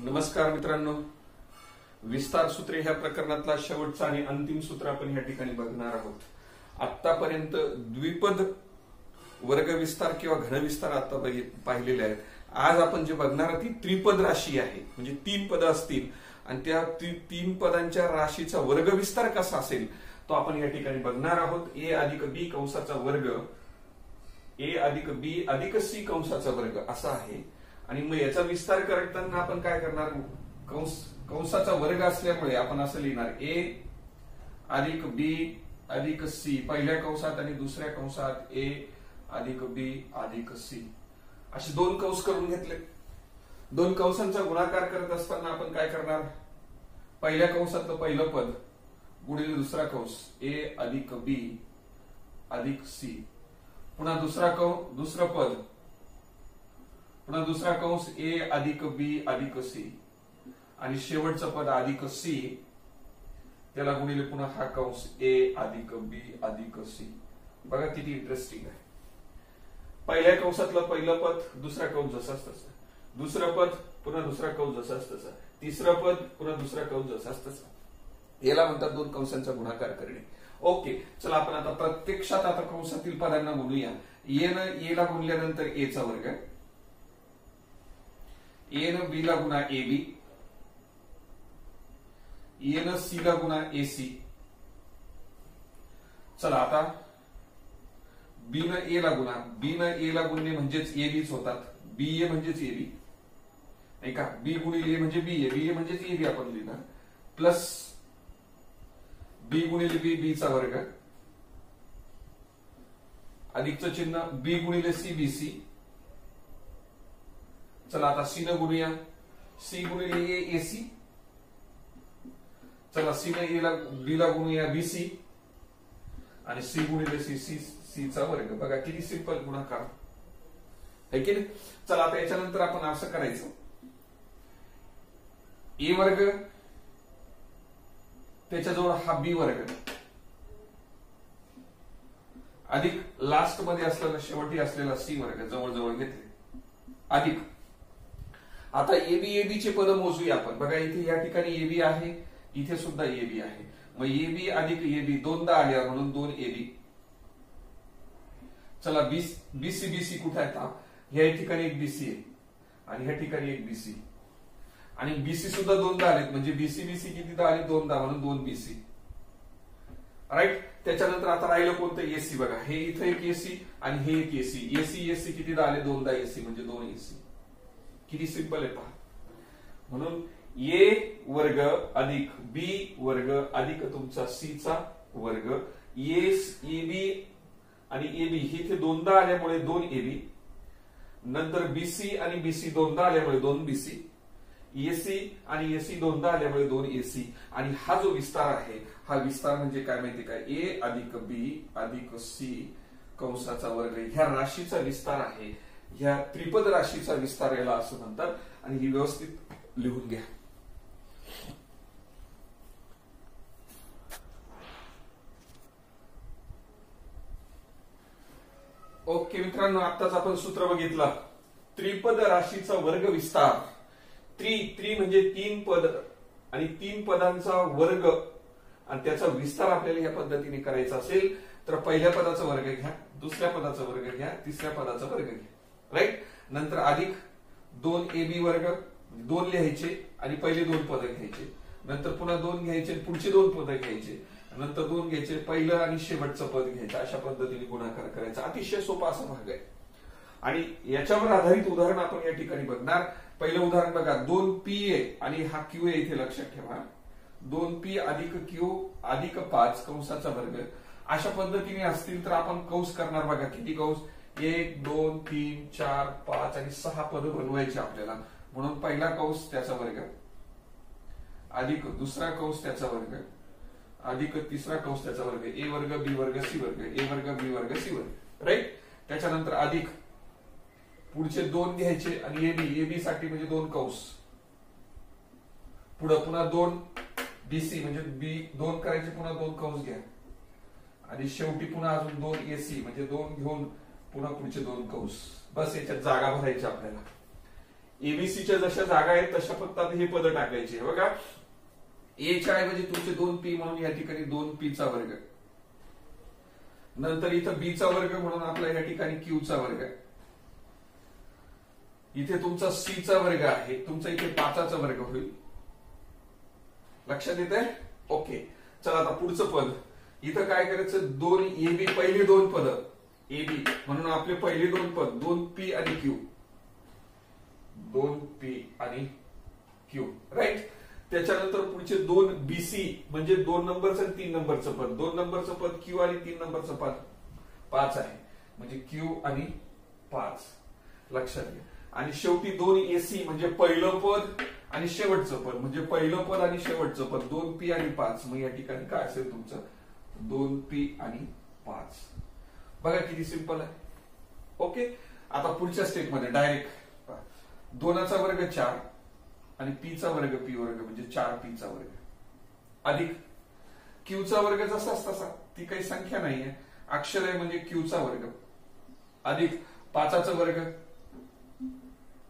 नमस्कार मित्रांनो, विस्तार सूत्रे ह्या प्रकरणातला शेवटचा आणि अंतिम सूत्र आपण या ठिकाणी बघणार आहोत. आतापर्यंत द्विपद वर्ग विस्तार किंवा घनविस्तार आता पाहिलेले आहेत. आज आपण जे बघणार आहोत ती त्रिपद राशी आहे, म्हणजे तीन पद असतील आणि त्या तीन पदांच्या राशीचा वर्ग विस्तार कसा असेल तो आपण या ठिकाणी बघणार आहोत. ए अधिक बी कंसाचा वर्ग, ए अधिक बी अधिक सी कंसाचा वर्ग असा आहे. आणि मग याचा विस्तार करताना आपण काय करणार, कंसाचा वर्ग असल्यामुळे आपण असं लिहिणार ए अधिक बी अधिक सी पहिल्या कंसात आणि दुसऱ्या कंसात ए अधिक बी अधिक सी असे दोन कंस करून घेतले. दोन कंसांचा गुणाकार करत असताना आपण काय करणार, पहिल्या कंसातलं पहिलं पद गुणिले दुसरा कंस ए अधिक बी अधिक सी, पुन्हा दुसरं पद पुन्हा दुसरा कंस ए अधिक बी अधिक सी आणि शेवटचं पद अधिक सी, त्याला गुणिले पुन्हा हा कंस ए अधिक बी अधिक सी. बघा किती इंटरेस्टिंग आहे. पहिल्या कंसातलं पहिलं पद दुसरा कंस जसाच तसा, दुसरं पद पुन्हा दुसरा कंस जसाच तसा, तिसरं पद पुन्हा दुसरा कंस जसाच तसा. याला म्हणतात दोन कंसांचा गुणाकार करणे. ओके, चला आपण आता प्रत्यक्षात आता कंसातील पदांना गुणूया. ए न ए ला गुणल्यानंतर ए चा वर्ग, ए न बी ला गुणा ए बी, ए न सी ला गुणा ए सी. चला आता बी न ए ला गुणा, बी न ए ला गुणणे म्हणजेच ए बीच होतात, बी ए म्हणजेच ए बी नाही का, बी गुणिले ए म्हणजे बी ए, बी ए म्हणजेच ए बी आपण लिहिणार, प्लस बी गुणिले बी बी चा वर्ग अधिकचं चिन्ह बी गुणिले सी बी सी. चला आता सी न गुणूया, सी गुणिले ए ए सी. चला सी न ए ला बी ला गुणूया बी सी आणि सी गुणिले सी सी सी चा वर्ग. बघा किती सिंपल गुणाकार आहे की नाही. चला आता याच्यानंतर आपण असं करायचं, ए वर्ग त्याच्याजवळ हा बी वर्ग अधिक लास्ट मध्ये असलेला शेवटी असलेला सी वर्ग जवळजवळ घेतले अधिक. आता एबी चे पद मोजूया आपण. बघा इथे या ठिकाणी एबी आहे, इथे सुद्धा एबी आहे. मग एबी अधिक एबी दोनदा आल्या म्हणून दोन एबी. चला बीसी बीसी कुठे आहे, या ठिकाणी एक बीसी आहे आणि ह्या ठिकाणी एक बीसी आणि बीसी सुद्धा दोनदा आलेत, म्हणजे बीसी बीसी कितीदा आले, दोनदा, म्हणून दोन बीसी. राईट. त्याच्यानंतर आता राहिलं कोणतं, एसी. बघा हे इथं एक एसी आणि हे एक एसी, एसी एसी कितीदा आले, दोनदा एसी, म्हणजे दोन एसी. किती सिंपल आहे पहा. म्हणून ए वर्ग अधिक बी वर्ग अधिक तुमचा सी चा वर्ग, एबी आणि एबी हे इथे दोनदा आल्यामुळे दोन एबी, नंतर बीसी आणि बीसी दोनदा आल्यामुळे दोन बीसी, एसी आणि एसी दोनदा आल्यामुळे दोन एसी. आणि हा जो विस्तार आहे, हा विस्तार म्हणजे काय माहिती काय, ए अधिक बी अधिक सी कंसाचा वर्ग, ह्या राशीचा विस्तार आहे. ह्या त्रिपद राशीचा विस्तार याला असं म्हणतात. आणि ही व्यवस्थित लिहून घ्या. ओके मित्रांनो, आताच आपण सूत्र बघितलं, त्रिपद राशीचा वर्ग विस्तार. त्रि म्हणजे तीन पद आणि तीन पदांचा वर्ग आणि त्याचा विस्तार आपल्याला या पद्धतीने करायचा असेल तर पहिल्या पदाचा वर्ग घ्या, दुसऱ्या पदाचा वर्ग घ्या, तिसऱ्या पदाचा वर्ग घ्या. राईट. नंतर अधिक दोन एबी वर्ग, दोन लिहायचे आणि पहिले दोन पद घ्यायचे, नंतर पुन्हा दोन घ्यायचे, पुढचे दोन पद घ्यायचे, नंतर दोन घ्यायचे, पहिलं आणि शेवटचं पद घ्यायचं. अशा पद्धतीने गुणाकार करायचा. अतिशय सोपा असा भाग आहे. आणि याच्यावर आधारित उदाहरण आपण या ठिकाणी बघणार. पहिलं उदाहरण बघा, 2pa आणि हा क्यू आहे इथे लक्षात ठेवा, 2p अधिक क्यू अधिक 5 कंसाचा वर्ग. अशा पद्धतीने असतील तर आपण कंस करणार. बघा किती कंस, 1 2 3 4 5 आणि 6 पद बनवायचे आपल्याला. म्हणून पहिला कंस त्याचा वर्ग अधिक दुसरा कंस त्याचा वर्ग अधिक तिसरा कंस त्याचा वर्ग, ए वर्ग बी वर्ग सी वर्ग, ए वर्ग बी वर्ग सी वर्ग. राईट. त्याच्यानंतर अधिक पुढचे दोन घ्यायचे आणि एबी साठी म्हणजे दोन कंस, पुढे पुन्हा दोन बीसी म्हणजे बी दोन करायचे, पुन्हा दोन कंस घ्या आणि शेवटी पुन्हा अजून दोन एसी म्हणजे दोन घेऊन पुन्हा पुढचे दोन कंस. बस याच्यात जागा भरायची आपल्याला. एबीसीच्या जशा जागा आहेत तशा फक्त आता हे पद टाकायचे बघा. ए च्या ऐवजी तुमचे 2p म्हणून या ठिकाणी 2p चा वर्ग, नंतर इथं बी चा वर्ग म्हणून आपला या ठिकाणी क्यू चा वर्ग, इथे तुमचा सी चा वर्ग आहे, तुमचा इथे 5 चा वर्ग होईल. लक्षात येत आहे? ओके. चला आता पुढचं पद. इथं काय करायचं, 2 एबी, पहिली 2 पद एबी म्हणून आपले पहिले 2 पद 2p आणि क्यू, 2p आणि क्यू, राईट. त्याच्यानंतर पुढचे 2 बीसी म्हणजे 2 नंबरचं आणि 3 नंबरचं पद, 2 नंबरचं पद क्यू आणि 3 नंबरचं पद 5 आहे, म्हणजे क्यू आणि 5. लक्षात घ्या. आणि शेवटी 2 एसी म्हणजे पहिलं पद आणि शेवटचं पद, म्हणजे पहिलं पद आणि शेवटचं पद 2p आणि 5. मग या ठिकाणी काय असेल तुमचं 2p आणि 5. बघा किती सिंपल आहे. ओके. आता पुढच्या स्टेप मध्ये डायरेक्ट 2 चा वर्ग 4 आणि p चा वर्ग p वर्ग म्हणजे 4p चा वर्ग अधिक q चा वर्ग जसाच तसा, ती काही संख्या नाहीये, अक्षर आहे म्हणजे q चा वर्ग अधिक 5 चा वर्ग,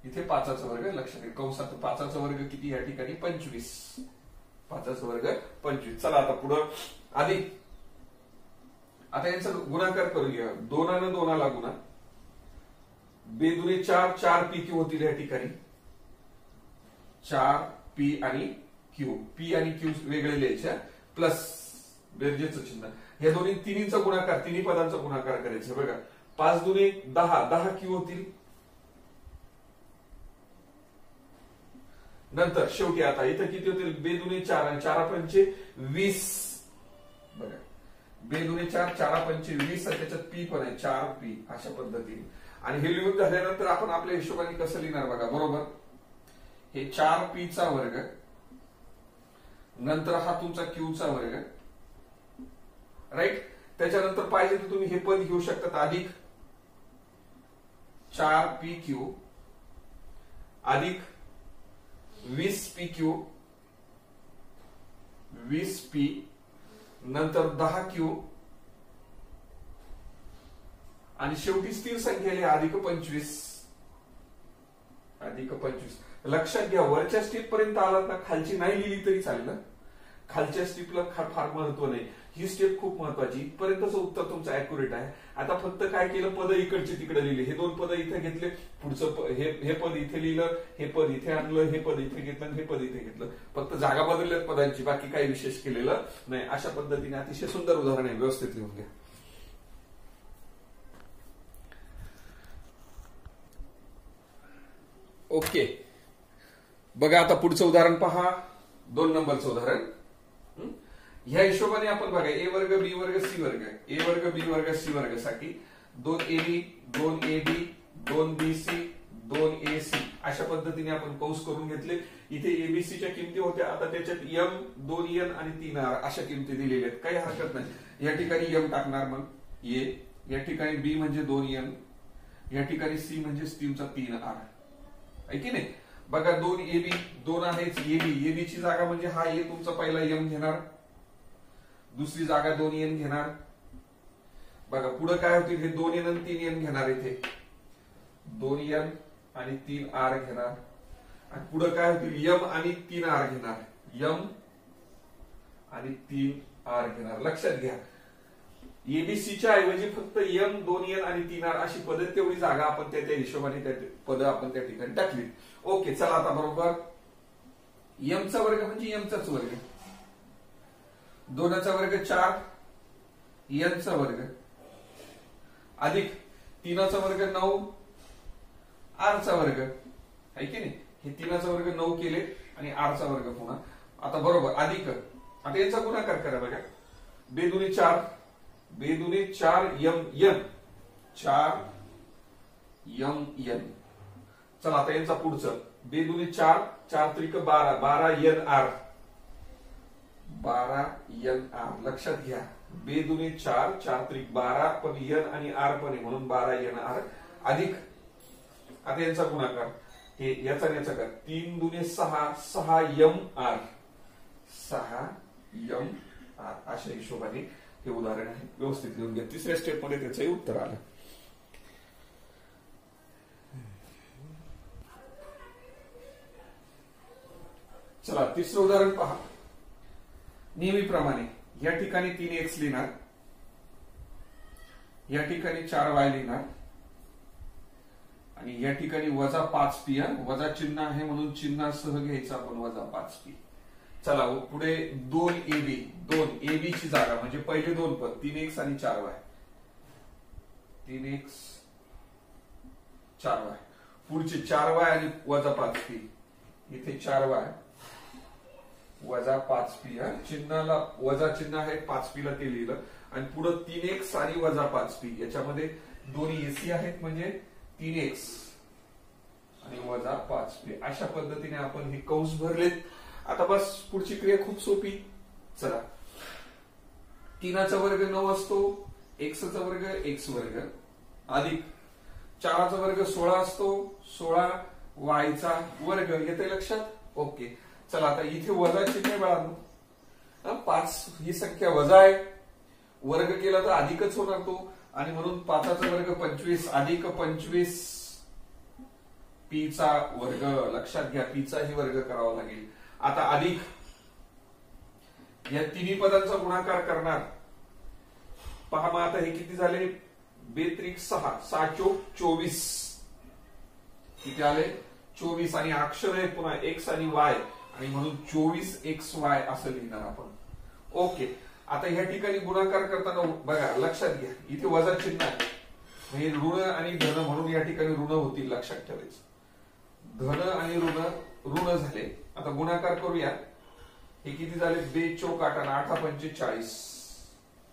इथे 5 चा वर्ग, लक्षात घ्या कंसात 5 चा वर्ग किती या ठिकाणी 25, 5 चा वर्ग 25. चला आता पुढं अधिक, आता यांचा गुणाकार करूया. 2 ने 2 ला गुणा, बे दुने 4, 4p क्यू होतील या ठिकाणी 4p आणि क्यू, p आणि क्यू वेगळे लिहायचे प्लस बेरजेचं चिन्ह. या दोन्ही तिन्हीचा गुणाकार, तिन्ही पदांचा गुणाकार करायचा बघा. 5 दुने 10, 10 क्यू होतील. नंतर शेवटी आता इथं किती होतील, बे दुने 4 आणि 4 पंचे 20 बघा, बे दुने 4, 4 पंचे 20 आणि त्याच्यात p पण आहे 4p अशा पद्धतीने. आणि हे लिहून झाल्यानंतर आपण आपल्या हिशोबाने कसं लिहिणार बघा. बरोबर, हे 4p चा वर्ग, नंतर हा तुमचा क्यू चा वर्ग, राईट. त्याच्यानंतर पाहिजे तर तुम्ही हे पद घेऊ शकतात अधिक 4p क्यू अधिक 20p क्यू, 20p नंतर 10q आणि शेवटी स्थिर संख्या लिहा अधिक 25, अधिक 25. लक्षात घ्या वरच्या स्टेप पर्यंत आलात ना, खालची नाही लिहिली तरी चालेल. खालच्या स्टेपला फार महत्व नाही, ही स्टेप खूप महत्वाची. इथपर्यंतच उत्तर तुमचं अॅक्युरेट आहे. आता फक्त काय केलं, पद इकडचे तिकडे लिहिले, हे 2 पद इथे घेतले, पुढचं हे पद इथे लिहिलं, हे पद इथे आणलं, हे पद इथे घेतलं, हे पद इथे घेतलं, फक्त जागा बदलल्यात पदांची, बाकी काही विशेष केलेलं नाही. अशा पद्धतीने अतिशय सुंदर उदाहरण आहे, व्यवस्थित लिहून घ्या. ओके. बघा आता पुढचं उदाहरण पहा, 2 नंबरचं उदाहरण. ह्या हिशोबाने आपण बघा ए वर्ग बी वर्ग सी वर्ग, ए वर्ग बी वर्ग सी वर्ग साठी 2ab 2ab 2bc 2ac अशा पद्धतीने आपण कंस करून घेतले. इथे एबीसीच्या किमती होत्या, आता त्याच्यात m 2n आणि 3r अशा किमती दिलेल्या आहेत, काही हरकत नाही. या ठिकाणी m टाकणार, मग a, या ठिकाणी b म्हणजे 2n, या ठिकाणी c म्हणजे स्टीमचा 3r आहे की नाही. बघा 2ab 2 आहेच, ab ची जागा म्हणजे हा a तुमचा पहिला m घेणार, दुसरी जागा 2n घेणार. बघा पुढे काय होतील, हे 2n आणि 3n घेणार, इथे 2n आणि 3r घेणार. आणि पुढे काय होतील, m आणि 3r घेणार, m आणि 3r घेणार. लक्षात घ्या एबीसीच्या ऐवजी फक्त m 2n आणि 3r अशी पद, तेवढी जागा आपण त्या हिशोबाने त्या पद आपण त्या ठिकाणी टाकली. ओके. चला आता बरोबर m चा वर्ग म्हणजे m चाच वर्ग, 2 चा वर्ग 4 n चा वर्ग अधिक 3 चा वर्ग 9 r चा वर्ग आहे की नाही. हे 3 चा वर्ग 9 केले आणि r चा वर्ग पुन्हा. आता बरोबर अधिक, आता याचा गुणाकार करा बघा. बे दुने 4, बे दुने 4m 4m. चला आता यांचा पुढचं, बे दुने 4, 4 त्रिक 12, 12nr 12nr. लक्षात घ्या बे दुने 4, 4 त्रिक 12, पण n आणि r पण आहे म्हणून 12nr अधिक, आता यांचा गुणाकार, हे याचा याचा का 3 दुने 6, 6mr 6mr अशा हिशोबाने हे उदाहरण आहे, व्यवस्थित लिहून घ्या. तिसऱ्या स्टेप मध्ये त्याचंही उत्तर आलं. चला तिसरं उदाहरण पहा. नेहमीप्रमाणे या ठिकाणी 3x लिहिणार, या ठिकाणी 4y लिहिणार आणि या ठिकाणी वजा 5p. वजा चिन्ह आहे म्हणून चिन्हासह घ्यायचं आपण वजा 5p. चला पुढे 2ab, 2ab ची जागा म्हणजे पहिले दोन पद 3x आणि 4y, 3x 4y. पुढचे 4y आणि वजा 5p. इथे 4y वजा 5p. चिन्हाला वजा चिन्ह आहे, 5p ला ते लिहिलं आणि पुढे 3x आणि वजा 5p. याच्यामध्ये दोन्ही एसी आहेत म्हणजे 3x आणि वजा 5p. अशा पद्धतीने आपण हे कंस भरलेत. आता बस पुढची क्रिया खूप सोपी. चला 3चा वर्ग 9 असतो, x चा वर्ग x वर्ग अधिक 4चा वर्ग 16 असतो, 16 y चा वर्ग. येते लक्षात? ओके. चला आता इथे वजा चिन्ह बाळांनो, 5 ही संख्या वजा आहे, वर्ग केला तर अधिकच होणार तो आणि म्हणून 5चा वर्ग 25 अधिक 25 p चा वर्ग. लक्षात घ्या p चाही वर्ग करावा लागेल. आता अधिक या तिन्ही पदांचा गुणाकार करणार. पहा मग आता हे किती झाले? 2×6 6×4 = 24. किती आले? 24. आणि अक्षर आहे पुन्हा x आणि y आणि म्हणून 24xy असं लिहिणार आपण. ओके. आता ह्या ठिकाणी गुणाकार करताना बघा लक्षात घ्या इथे वजा चिन्ह आहे, हे ऋण आणि धन म्हणून या ठिकाणी ऋण होतील. लक्षात ठेवायचं धन आणि ऋण झाले. आता गुणाकार करूया. हे किती झाले? 2 चौक 8 आणि 8 पंचे 40.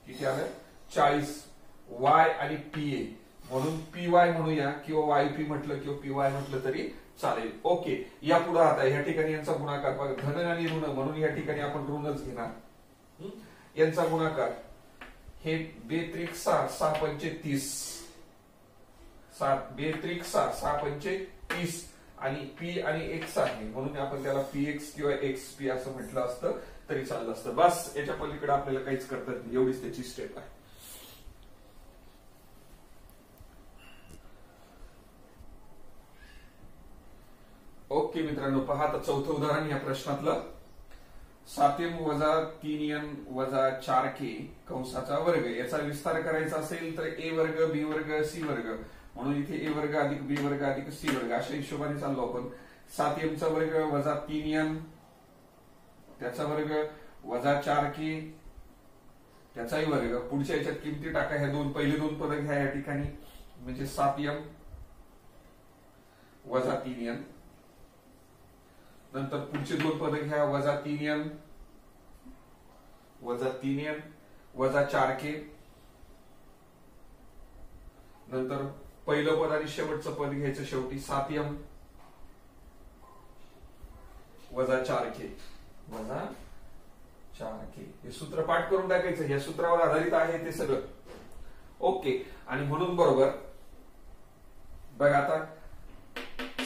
किती आलं? 40. y आणि pa म्हणून py म्हणूया किंवा yp म्हटलं किंवा py म्हटलं तरी चालेल. ओके. या पुढे आता या ठिकाणी यांचा गुणाकार बघा, धन आणि ऋण म्हणून या ठिकाणी आपण ऋणच घेणार. यांचा गुणाकार हे 2×6 6 पंचे 30. 2×6 6 पंचे 30 आणि p आणि x आहे म्हणून आपण त्याला px किंवा xp असं म्हटलं असतं तरी चाललं असतं. बस याच्या पलीकडे आपल्याला काहीच करता येत नाही, एवढीच त्याची स्टेप आहे. ओके मित्रांनो, पहा आता चौथं उदाहरण या प्रश्नातलं. 7m वजा 3n वजा 4k कंसाचा वर्ग याचा विस्तार करायचा असेल तर a वर्ग b वर्ग c वर्ग म्हणून इथे a वर्ग अधिक b वर्ग अधिक c वर्ग अशा हिशोबाने चाललो आपण. 7m चा वर्ग वजा 3n त्याचा वर्ग वजा 4k त्याचाही वर्ग. पुढच्या याच्यात किमती टाका. ह्या दोन पहिले दोन पद घ्या या ठिकाणी म्हणजे 7m वजा 3n. नंतर पुढचे दोन पद घ्या वजा 3n वजा 4k. नंतर पहिलं पद आणि शेवटचं पद घ्यायचं शेवटी 7m वजा 4k वजा 4k. हे सूत्र पाठ करून टाकायचं. या सूत्रावर आधारित आहे ते सगळं. ओके. आणि म्हणून बरोबर बघा आता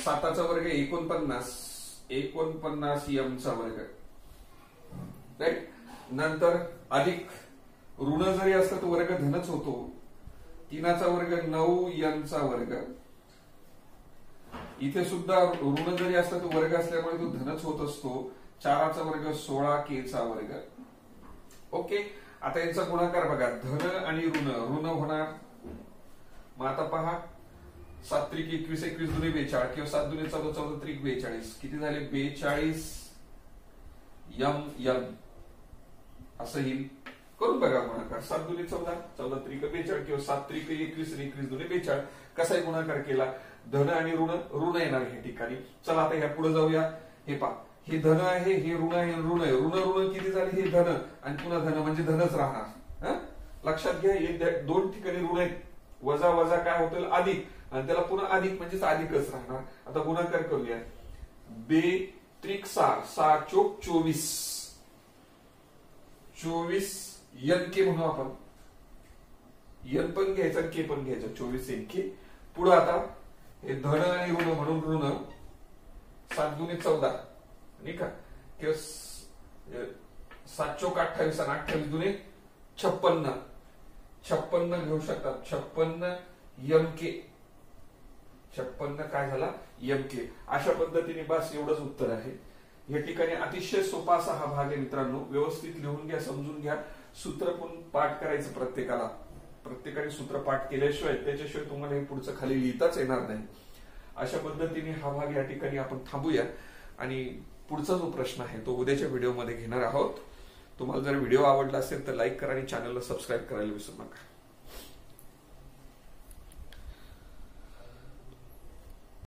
7चा वर्ग 49 m चा वर्ग राईट. नंतर अधिक ऋण जरी असलं तर वर्ग धनच होतो. 3चा वर्ग 9n चा वर्ग. इथे सुद्धा ऋण जरी असलं तर वर्ग असल्यामुळे तो धनच होत असतो. 4चा वर्ग 16k चा वर्ग. ओके. आता यांचा गुणाकार बघा, धन आणि ऋण होणार. मग आता पहा 7 त्रिक 21 21 दुने 42 किंवा 7 दुने 14 14 त्रिक 42. किती झाले? 42 m असं येईल. करून बघा गुणाकार. 7 दुने 14 14 त्रिक 42 किंवा 7 त्रिक 21 21 दुने 42. कसाही गुणाकार केला धन आणि ऋण येणार या ठिकाणी. चला आता ह्या पुढे जाऊया. हे पहा हे धन आहे, हे ऋण आहे, ऋण आहे. ऋण किती झाले? हे धन आणि पुन्हा धन म्हणजे धनच राहणार. लक्षात घ्या हे दोन ठिकाणी ऋण आहेत. वजा वजा काय होतील? अधिक आणि त्याला पुन्हा अधिक म्हणजेच अधिकच राहणार. आता गुणाकार करूया. 2 त्रिक 6 6 चौक 24 n k म्हणू आपण. n पण घ्यायचा आणि k पण घ्यायचा. 24 n k. पुढे आता हे धन आणि ऋण म्हणून ऋण 7 दुने 14 नाही का किंवा 7 चौक 28 आणि 28 दुने 56 56 घेऊ शकतात. 56 mk 56 काय झाला? mk. अशा पद्धतीने बस एवढंच उत्तर आहे. या ठिकाणी अतिशय सोपा असा हा भाग आहे मित्रांनो. व्यवस्थित लिहून घ्या, समजून घ्या. सूत्र पण पाठ करायचं प्रत्येकाने सूत्र पाठ केल्याशिवाय त्याच्याशिवाय तुम्हाला हे पुढचं खाली लिहिताच येणार नाही. अशा पद्धतीने हा भाग या ठिकाणी आपण थांबूया आणि पुढचा जो प्रश्न आहे तो उद्याच्या व्हिडिओमध्ये घेणार आहोत. तुम्हाला जर व्हिडिओ आवडला असेल तर लाईक करा आणि चॅनलला सबस्क्राईब करायला विसरू नका.